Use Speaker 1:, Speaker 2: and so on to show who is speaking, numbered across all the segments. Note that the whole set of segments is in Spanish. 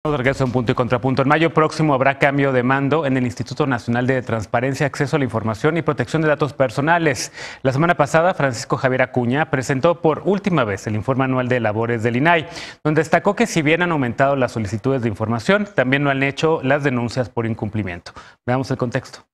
Speaker 1: De regreso a Un Punto y Contrapunto. En mayo próximo habrá cambio de mando en el Instituto Nacional de Transparencia, Acceso a la Información y Protección de Datos Personales. La semana pasada, Francisco Javier Acuña presentó por última vez el informe anual de labores del INAI, donde destacó que si bien han aumentado las solicitudes de información, también no han hecho las denuncias por incumplimiento. Veamos el contexto.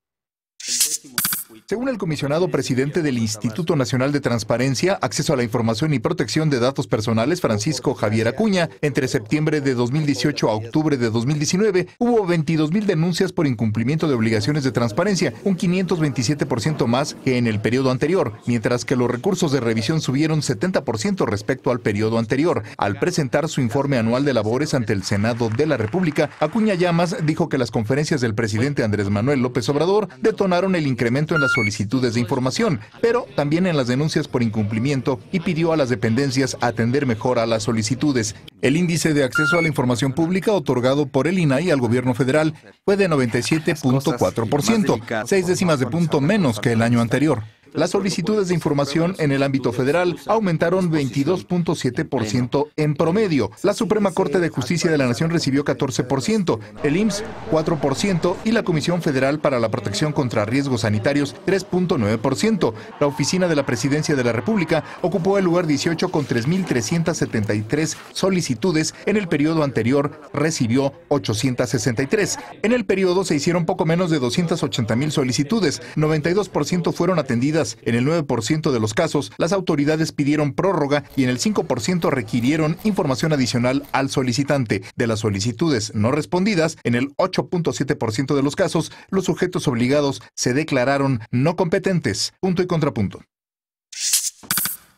Speaker 2: Según el comisionado presidente del Instituto Nacional de Transparencia, Acceso a la Información y Protección de Datos Personales, Francisco Javier Acuña, entre septiembre de 2018 a octubre de 2019, hubo 22,000 denuncias por incumplimiento de obligaciones de transparencia, un 527% más que en el periodo anterior, mientras que los recursos de revisión subieron 70% respecto al periodo anterior. Al presentar su informe anual de labores ante el Senado de la República, Acuña Llamas dijo que las conferencias del presidente Andrés Manuel López Obrador detonaron el incremento en las solicitudes de información, pero también en las denuncias por incumplimiento, y pidió a las dependencias atender mejor a las solicitudes. El índice de acceso a la información pública otorgado por el INAI al gobierno federal fue de 97.4%, 6 décimas de punto menos que el año anterior. Las solicitudes de información en el ámbito federal aumentaron 22.7% en promedio. La Suprema Corte de Justicia de la Nación recibió 14%, el IMSS 4% y la Comisión Federal para la Protección contra Riesgos Sanitarios 3.9%. La Oficina de la Presidencia de la República ocupó el lugar 18 con 3.373 solicitudes. En el periodo anterior recibió 863. En el periodo se hicieron poco menos de 280,000 solicitudes, 92% fueron atendidas. En el 9% de los casos, las autoridades pidieron prórroga y en el 5% requirieron información adicional al solicitante. De las solicitudes no respondidas, en el 8.7% de los casos, los sujetos obligados se declararon no competentes. Punto y contrapunto.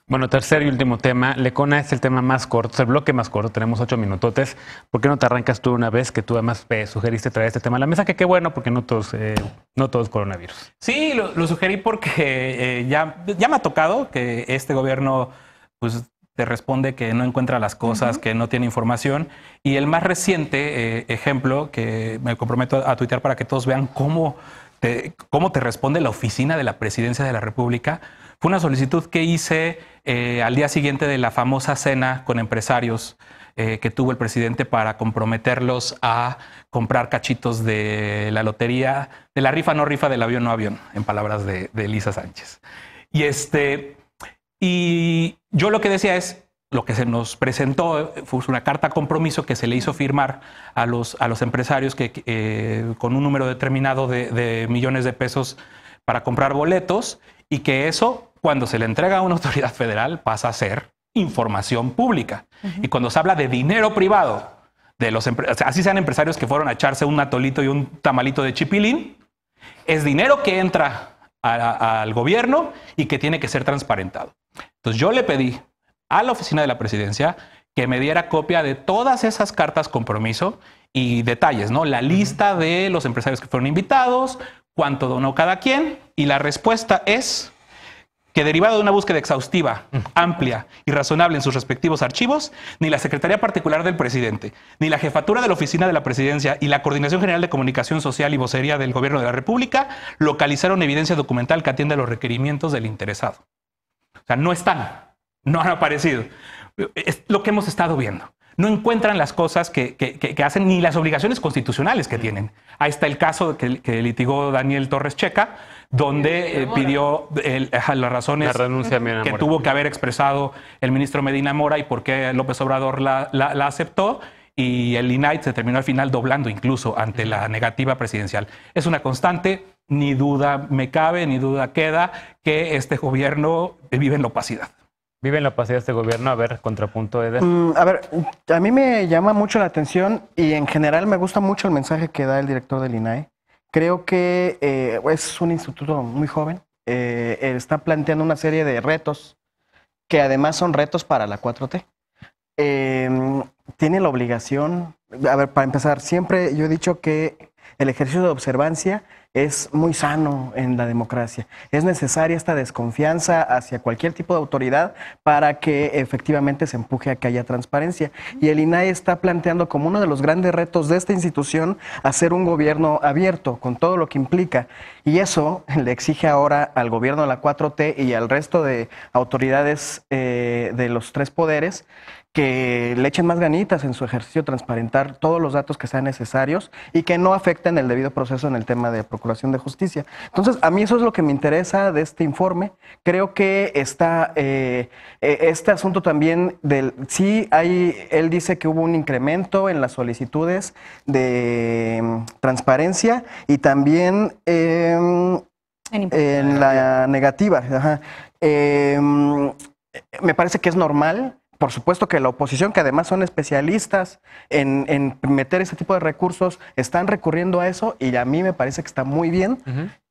Speaker 1: Bueno, tercer y último tema. Lecona es el tema más corto, es el bloque más corto. Tenemos 8 minutotes. ¿Por qué no te arrancas tú una vez que tú además sugeriste traer este tema a la mesa? Que qué bueno, porque no todos coronavirus.
Speaker 3: Sí, lo sugerí porque ya me ha tocado que este gobierno pues te responde que no encuentra las cosas, que no tiene información. Y el más reciente ejemplo que me comprometo a tuitear para que todos vean cómo te responde la oficina de la Presidencia de la República. Fue una solicitud que hice al día siguiente de la famosa cena con empresarios que tuvo el presidente para comprometerlos a comprar cachitos de la lotería, de la rifa no rifa, del avión no avión, en palabras de Elisa Sánchez. Y yo lo que decía es, lo que se nos presentó fue una carta compromiso que se le hizo firmar a los empresarios que con un número determinado de millones de pesos para comprar boletos, y que eso, cuando se le entrega a una autoridad federal, pasa a ser información pública. Y cuando se habla de dinero privado, de los así sean empresarios que fueron a echarse un atolito y un tamalito de chipilín, es dinero que entra al gobierno y que tiene que ser transparentado. Entonces yo le pedí a la oficina de la Presidencia que me diera copia de todas esas cartas compromiso y detalles, ¿no? La lista de los empresarios que fueron invitados, cuánto donó cada quien, y la respuesta es que, derivado de una búsqueda exhaustiva, amplia y razonable en sus respectivos archivos, ni la Secretaría Particular del Presidente, ni la Jefatura de la Oficina de la Presidencia y la Coordinación General de Comunicación Social y Vocería del Gobierno de la República localizaron evidencia documental que atiende a los requerimientos del interesado. O sea, no están, no han aparecido. Es lo que hemos estado viendo. No encuentran las cosas que hacen, ni las obligaciones constitucionales que tienen. Ahí está el caso que litigó Daniel Torres Checa, donde pidió las razones que tuvo que haber expresado el ministro Medina Mora y por qué López Obrador la aceptó. Y el INAI se terminó al final doblando incluso ante la negativa presidencial. Es una constante, ni duda me cabe, ni duda queda que este gobierno vive en la opacidad.
Speaker 1: Vive en la opacidad este gobierno. A ver, contrapunto, Eder.
Speaker 4: A ver, a mí me llama mucho la atención y en general me gusta mucho el mensaje que da el director del INAI. Creo que es un instituto muy joven. Está planteando una serie de retos que además son retos para la 4T. Tiene la obligación, a ver, para empezar, siempre yo he dicho que el ejercicio de observancia es muy sano en la democracia. Es necesaria esta desconfianza hacia cualquier tipo de autoridad para que efectivamente se empuje a que haya transparencia. Y el INAI está planteando como uno de los grandes retos de esta institución hacer un gobierno abierto, con todo lo que implica. Y eso le exige ahora al gobierno de la 4T y al resto de autoridades de los tres poderes que le echen más ganitas en su ejercicio, transparentar todos los datos que sean necesarios y que no afecten el debido proceso en el tema de procuración de justicia. Entonces, a mí eso es lo que me interesa de este informe. Creo que está este asunto también del... Sí, él dice que hubo un incremento en las solicitudes de transparencia y también en la negativa. Ajá. Me parece que es normal. Por supuesto que la oposición, que además son especialistas en meter ese tipo de recursos, están recurriendo a eso y a mí me parece que está muy bien.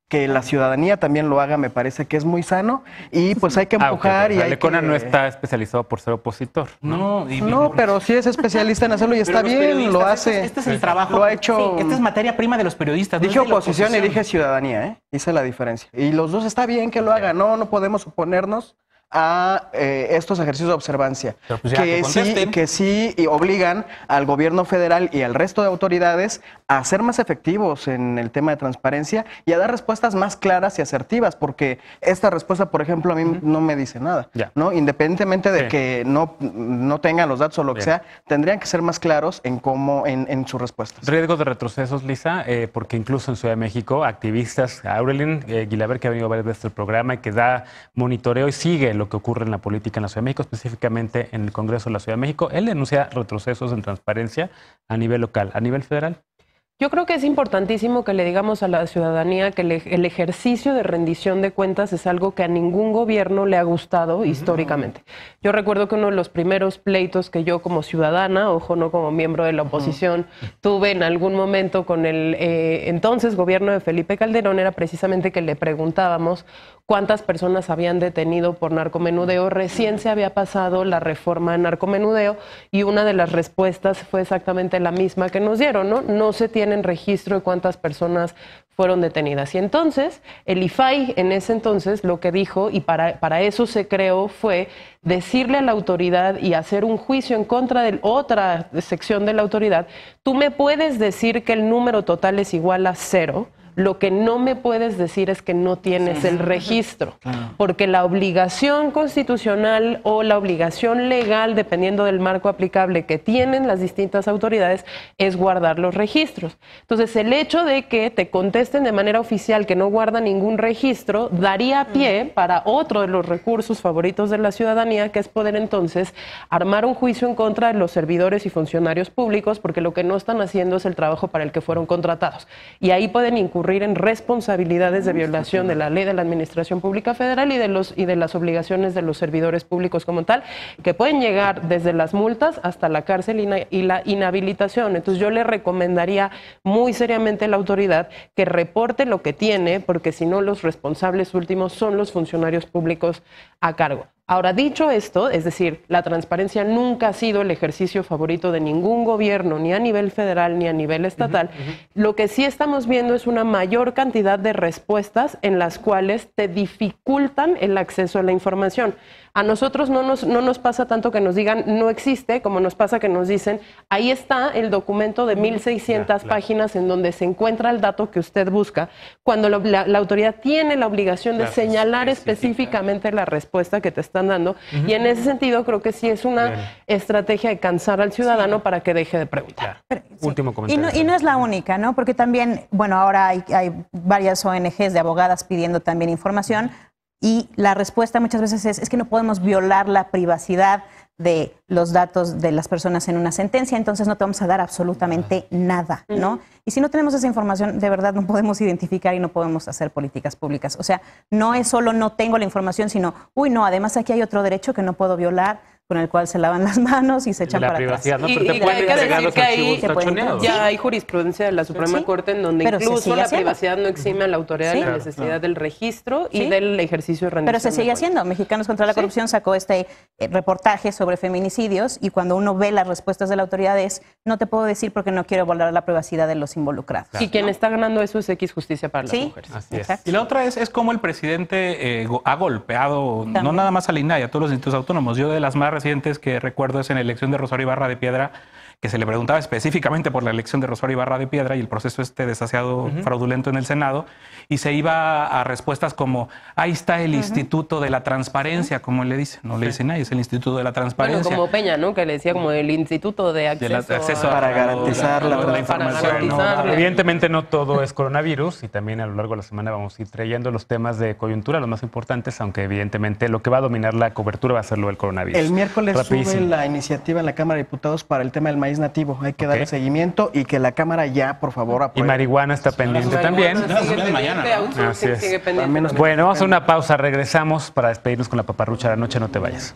Speaker 4: Que la ciudadanía también lo haga, me parece que es muy sano y pues hay que empujar.
Speaker 1: Okay, Lecona no está especializado por ser opositor.
Speaker 4: No, pero sí es especialista en hacerlo y está bien, lo hace.
Speaker 3: Este es el trabajo.
Speaker 4: Lo ha hecho.
Speaker 3: Sí, esta es materia prima de los periodistas.
Speaker 4: Dije oposición y dije ciudadanía, hice la diferencia. Y los dos está bien que lo hagan, no podemos oponernos a estos ejercicios de observancia
Speaker 3: pues
Speaker 4: que sí obligan al gobierno federal y al resto de autoridades a ser más efectivos en el tema de transparencia y a dar respuestas más claras y asertivas, porque esta respuesta, por ejemplo, a mí no me dice nada, ¿no? Independientemente de que no tengan los datos o lo que sea, tendrían que ser más claros en cómo en sus respuestas.
Speaker 1: Riesgo de retrocesos, Lisa, porque incluso en Ciudad de México, activistas, Aurelien Guilaber, que ha venido varias veces al programa y que da monitoreo y sigue lo que ocurre en la política en la Ciudad de México, específicamente en el Congreso de la Ciudad de México. Él denuncia retrocesos en transparencia a nivel local, a nivel federal.
Speaker 5: Yo creo que es importantísimo que le digamos a la ciudadanía que el ejercicio de rendición de cuentas es algo que a ningún gobierno le ha gustado históricamente. Yo recuerdo que uno de los primeros pleitos que yo como ciudadana, ojo, no como miembro de la oposición, tuve en algún momento con el entonces gobierno de Felipe Calderón era precisamente que le preguntábamos cuántas personas habían detenido por narcomenudeo. Recién se había pasado la reforma de narcomenudeo y una de las respuestas fue exactamente la misma que nos dieron, ¿no? No se tienen registro de cuántas personas fueron detenidas. Y entonces, el IFAI en ese entonces lo que dijo, y para eso se creó, fue decirle a la autoridad y hacer un juicio en contra de otra sección de la autoridad. Tú me puedes decir que el número total es igual a 0, lo que no me puedes decir es que no tienes el registro, porque la obligación constitucional o la obligación legal, dependiendo del marco aplicable que tienen las distintas autoridades, es guardar los registros. Entonces, el hecho de que te contesten de manera oficial que no guarda ningún registro, daría pie para otro de los recursos favoritos de la ciudadanía, que es poder entonces armar un juicio en contra de los servidores y funcionarios públicos, porque lo que no están haciendo es el trabajo para el que fueron contratados. Y ahí pueden incurrir en responsabilidades de violación de la ley de la Administración Pública Federal y de las obligaciones de los servidores públicos como tal, que pueden llegar desde las multas hasta la cárcel y la inhabilitación. Entonces yo le recomendaría muy seriamente a la autoridad que reporte lo que tiene, porque si no los responsables últimos son los funcionarios públicos a cargo. Ahora, dicho esto, es decir, la transparencia nunca ha sido el ejercicio favorito de ningún gobierno, ni a nivel federal ni a nivel estatal. Lo que sí estamos viendo es una mayor cantidad de respuestas en las cuales te dificultan el acceso a la información. A nosotros no nos pasa tanto que nos digan no existe, como nos pasa que nos dicen ahí está el documento de 1.600 páginas en donde se encuentra el dato que usted busca, cuando la autoridad tiene la obligación de señalar específicamente la respuesta que te están dando. Y en ese sentido creo que sí es una estrategia de cansar al ciudadano para que deje de preguntar.
Speaker 6: Pero,
Speaker 1: Último comentario.
Speaker 6: Y no es la única, ¿no? Porque también, bueno, ahora hay varias ONGs de abogadas pidiendo también información. Y la respuesta muchas veces es que no podemos violar la privacidad de los datos de las personas en una sentencia, entonces no te vamos a dar absolutamente nada, ¿no? Y si no tenemos esa información, de verdad no podemos identificar y no podemos hacer políticas públicas. O sea, no es solo no tengo la información, sino, uy, no, además aquí hay otro derecho que no puedo violar, con el cual se lavan las manos y se echan para atrás.
Speaker 1: ¿No? Pero te pueden entregar los archivos tachoneados.
Speaker 5: Ya hay jurisprudencia de la Suprema Corte en donde incluso la privacidad no exime a la autoridad de la necesidad del registro y del ejercicio de rendición.
Speaker 6: Pero se sigue haciendo. Mexicanos contra la Corrupción sacó este reportaje sobre feminicidios y cuando uno ve las respuestas de la autoridad es no te puedo decir porque no quiero violar la privacidad de los involucrados.
Speaker 5: Y quien está ganando eso es X Justicia para las mujeres.
Speaker 1: Así es.
Speaker 3: Y la otra es cómo el presidente ha golpeado, no nada más al INAI, a todos los institutos autónomos. Yo de las más recientes que recuerdo es en la elección de Rosario Ibarra de Piedra, que se le preguntaba específicamente por la elección de Rosario Ibarra de Piedra y el proceso desaseado fraudulento en el Senado, y se iba a respuestas como, ahí está el Instituto de la Transparencia, como le dice, no le dicen nadie, es el Instituto de la Transparencia.
Speaker 5: Bueno, como Peña, ¿no? Que le decía como el Instituto de Acceso
Speaker 4: para garantizar la
Speaker 3: información.
Speaker 1: Evidentemente no todo es coronavirus, y también a lo largo de la semana vamos a ir trayendo los temas de coyuntura, los más importantes, aunque evidentemente lo que va a dominar la cobertura va a ser lo del coronavirus.
Speaker 4: El miércoles sube la iniciativa en la Cámara de Diputados para el tema del maíz nativo. Hay que darle seguimiento y que la Cámara ya, por favor, apruebe.
Speaker 1: Y marihuana está pendiente también.
Speaker 3: Mañana, ¿no?
Speaker 1: Así es. Bueno, vamos a hacer una pausa, regresamos para despedirnos con la paparrucha de la noche, no te vayas.